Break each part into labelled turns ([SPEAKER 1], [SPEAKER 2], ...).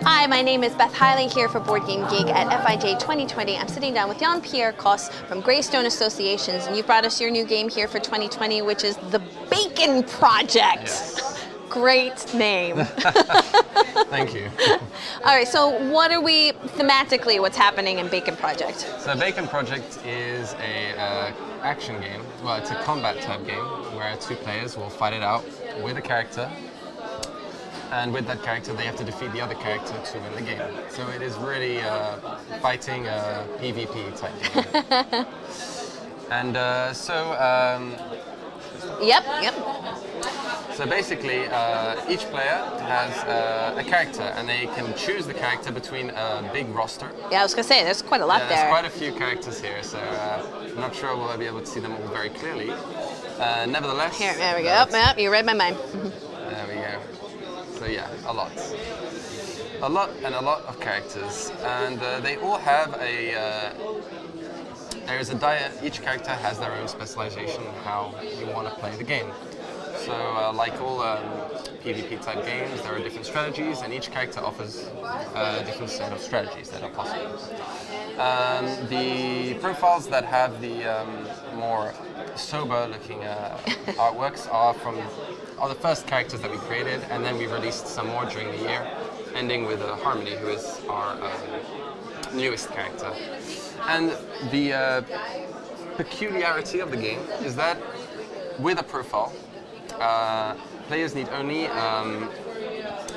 [SPEAKER 1] Hi, my name is Beth Hiley here for Board Game Geek at FIJ 2020. I'm sitting down with Jan-Pierre Koss from Greystone Associations, and you brought us your new game here for 2020, which is The Bacon Project.
[SPEAKER 2] Yes.
[SPEAKER 1] Great name.
[SPEAKER 2] Thank you.
[SPEAKER 1] All right, so what are we, thematically, what's happening in Bacon Project?
[SPEAKER 2] So Bacon Project is a action game. Well, it's a combat type game where two players will fight it out with a character. And with that character, they have to defeat the other character to win the game. So it is really fighting a PvP type game. And
[SPEAKER 1] Yep.
[SPEAKER 2] So basically, each player has a character, and they can choose the character between a big roster.
[SPEAKER 1] Yeah, I was going to say, there's quite a lot there.
[SPEAKER 2] There's quite a few characters here, so I'm not sure we'll be able to see them all very clearly. Nevertheless...
[SPEAKER 1] Here, there we go. Yep, you read my mind.
[SPEAKER 2] There we go. So yeah, a lot. A lot of characters, and they all have each character has their own specialization in how you want to play the game. So like all PvP type games, there are different strategies, and each character offers a different set of strategies that are possible. The profiles that have the more sober-looking artworks are the first characters that we created, and then we released some more during the year, ending with Harmony, who is our newest character. And the peculiarity of the game is that with a profile, players need only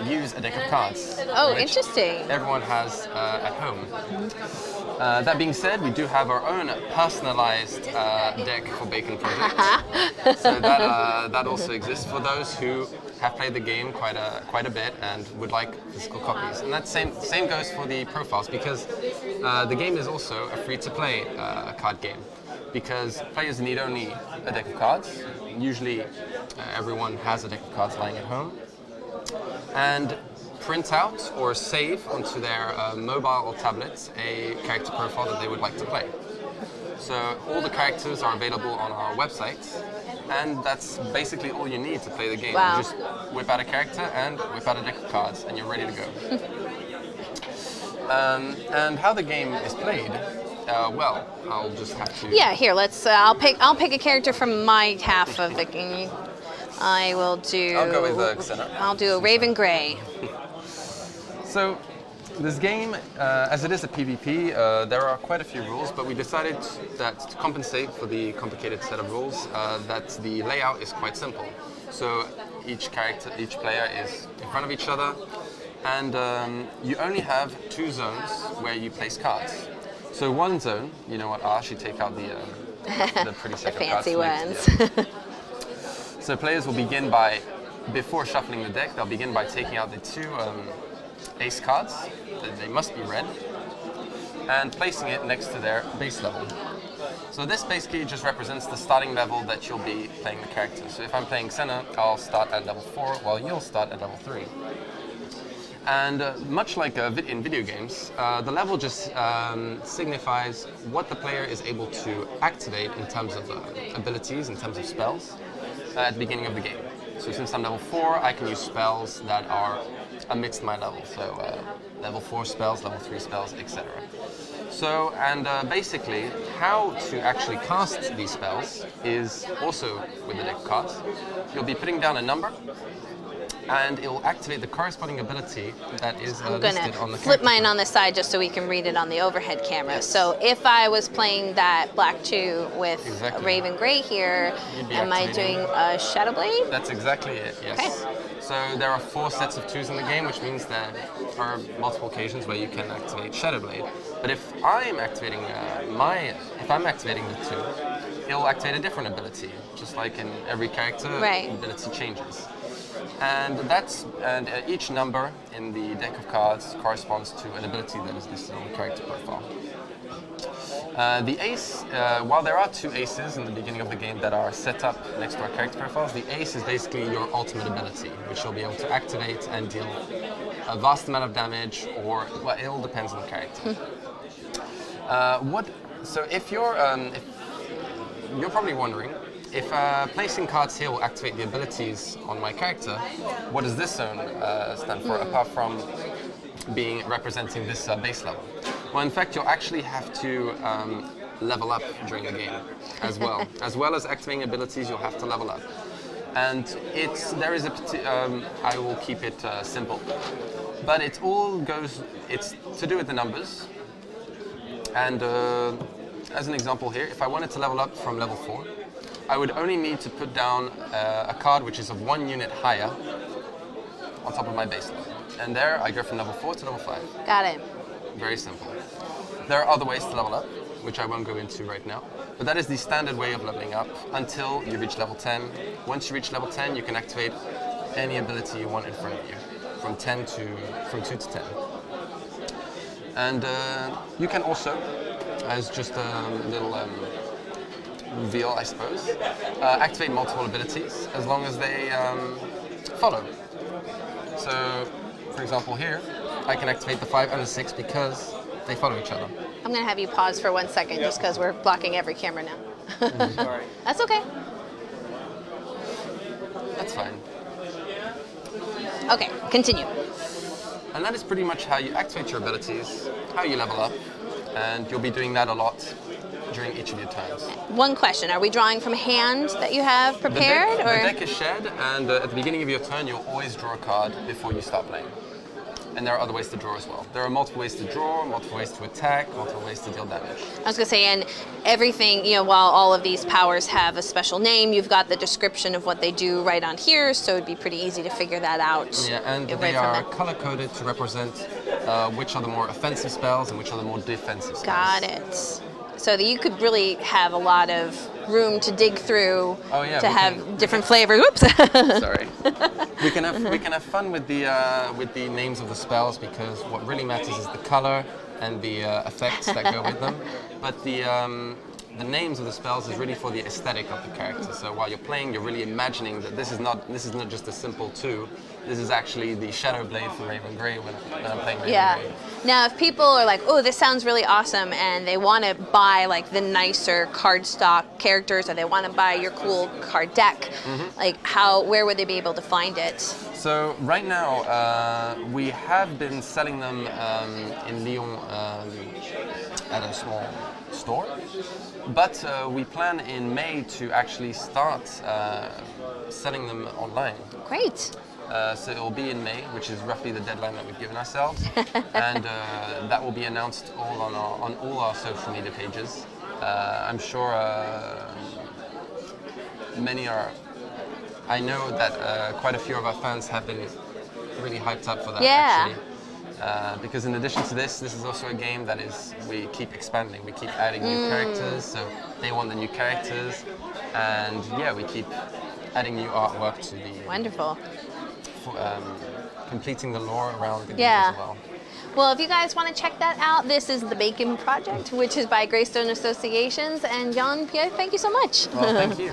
[SPEAKER 2] use a deck of cards.
[SPEAKER 1] Oh, interesting.
[SPEAKER 2] Everyone has at home. That being said, we do have our own personalized deck for Bacon Project. So that also exists for those who have played the game quite a bit and would like physical copies. And that same goes for the profiles, because the game is also a free-to-play card game, because players need only a deck of cards. Usually everyone has a deck of cards lying at home, and print out or save onto their mobile or tablets a character profile that they would like to play. So all the characters are available on our website, and that's basically all you need to play the game.
[SPEAKER 1] Wow.
[SPEAKER 2] You just whip out a character and whip out a deck of cards, and you're ready to go. And how the game is played, well, I'll just have to...
[SPEAKER 1] Yeah, here, let's, I'll pick a character from my half of the game. I will do...
[SPEAKER 2] I'll go with Xena.
[SPEAKER 1] I'll do a Raven Grey.
[SPEAKER 2] So, this game, as it is a PvP, there are quite a few rules, but we decided that to compensate for the complicated set of rules, that the layout is quite simple. So each player is in front of each other, and you only have two zones where you place cards. So one zone, you know what, I'll actually take out the pretty set of cards.
[SPEAKER 1] Fancy ones.
[SPEAKER 2] Yeah. So players will begin by, before shuffling the deck, they'll begin by taking out the two ace cards, they must be red, and placing it next to their base level. So this basically just represents the starting level that you'll be playing the character. So if I'm playing Xena, I'll start at level 4, while you'll start at level 3. And much like in video games, the level just signifies what the player is able to activate in terms of abilities, in terms of spells, at the beginning of the game. So since I'm level 4, I can use spells that are amidst my level. So level 4 spells, level 3 spells, etc. So, and basically, how to actually cast these spells is also with the deck of cards. You'll be putting down a number, and it will activate the corresponding ability that is listed on the character.
[SPEAKER 1] I'm going to flip mine on the side just so we can read it on the overhead camera. Yes. So if I was playing that Black 2 with Raven Grey here, am I doing a Shadow Blade?
[SPEAKER 2] That's exactly it, yes. Okay. So there are 4 sets of 2s in the game, which means there are multiple occasions where you can activate Shadow Blade. But if I'm activating the 2, it'll activate a different ability, just like in every character, ability changes. And each number in the deck of cards corresponds to an ability that is listed on the character profile. The ace, while there are 2 aces in the beginning of the game that are set up next to our character profiles, the ace is basically your ultimate ability, which you'll be able to activate and deal a vast amount of damage, or, well, it all depends on the character. So if you're probably wondering, if placing cards here will activate the abilities on my character, what does this zone stand for, apart from being representing this base level. Well, in fact, you'll actually have to level up during the game as well. As well as activating abilities, you'll have to level up. And I will keep it simple, but it's to do with the numbers. And as an example here, if I wanted to level up from level 4, I would only need to put down a card which is of 1 unit higher on top of my base level. And there I go from level 4 to level 5.
[SPEAKER 1] Got it.
[SPEAKER 2] Very simple. There are other ways to level up, which I won't go into right now. But that is the standard way of leveling up until you reach level 10. Once you reach level 10, you can activate any ability you want in front of you, from 2 to 10. And you can also, as just a little reveal, I suppose, activate multiple abilities as long as they follow. So, for example, here I can activate the 5 and the 6 because they follow each other.
[SPEAKER 1] I'm going to have you pause for 1 second just because we're blocking every camera now.
[SPEAKER 2] Sorry.
[SPEAKER 1] That's okay.
[SPEAKER 2] That's fine.
[SPEAKER 1] Okay, continue.
[SPEAKER 2] And that is pretty much how you activate your abilities, how you level up, and you'll be doing that a lot during each of your turns.
[SPEAKER 1] One question, are we drawing from hand that you have prepared?
[SPEAKER 2] The deck is shared, and at the beginning of your turn, you'll always draw a card before you start playing. And there are other ways to draw as well. There are multiple ways to draw, multiple ways to attack, multiple ways to deal damage.
[SPEAKER 1] I was going to say, and everything, while all of these powers have a special name, you've got the description of what they do right on here, so it'd be pretty easy to figure that out.
[SPEAKER 2] Yeah, and they are color-coded to represent which are the more offensive spells and which are the more defensive spells.
[SPEAKER 1] Got it. So that you could really have a lot of room to dig through to have different flavors. Oops.
[SPEAKER 2] Sorry. We can have fun with the names of the spells because what really matters is the color and the effects that go with them. But the names of the spells is really for the aesthetic of the character. So while you're playing, you're really imagining that this is not just a simple 2. This is actually the Shadow Blade from Raven Grey when I'm playing Raven Grey.
[SPEAKER 1] Now, if people are like, "Oh, this sounds really awesome," and they want to buy like the nicer cardstock characters, or they want to buy your cool card deck, like where would they be able to find it?
[SPEAKER 2] So right now, we have been selling them in Lyon at a small store, but we plan in May to actually start selling them online.
[SPEAKER 1] Great.
[SPEAKER 2] So it will be in May, which is roughly the deadline that we've given ourselves, and that will be announced on all our social media pages. I'm sure many are. I know that quite a few of our fans have been really hyped up for that. Actually. Because in addition to this is also a game that we keep expanding. We keep adding new characters, so they want the new characters, and we keep adding new artwork to the.
[SPEAKER 1] Wonderful.
[SPEAKER 2] Completing the lore around the game as well.
[SPEAKER 1] Well, if you guys want to check that out, this is the Bacon Project, which is by Greystone Associations. And Jan-Pierre, thank you so much.
[SPEAKER 2] Well, thank you.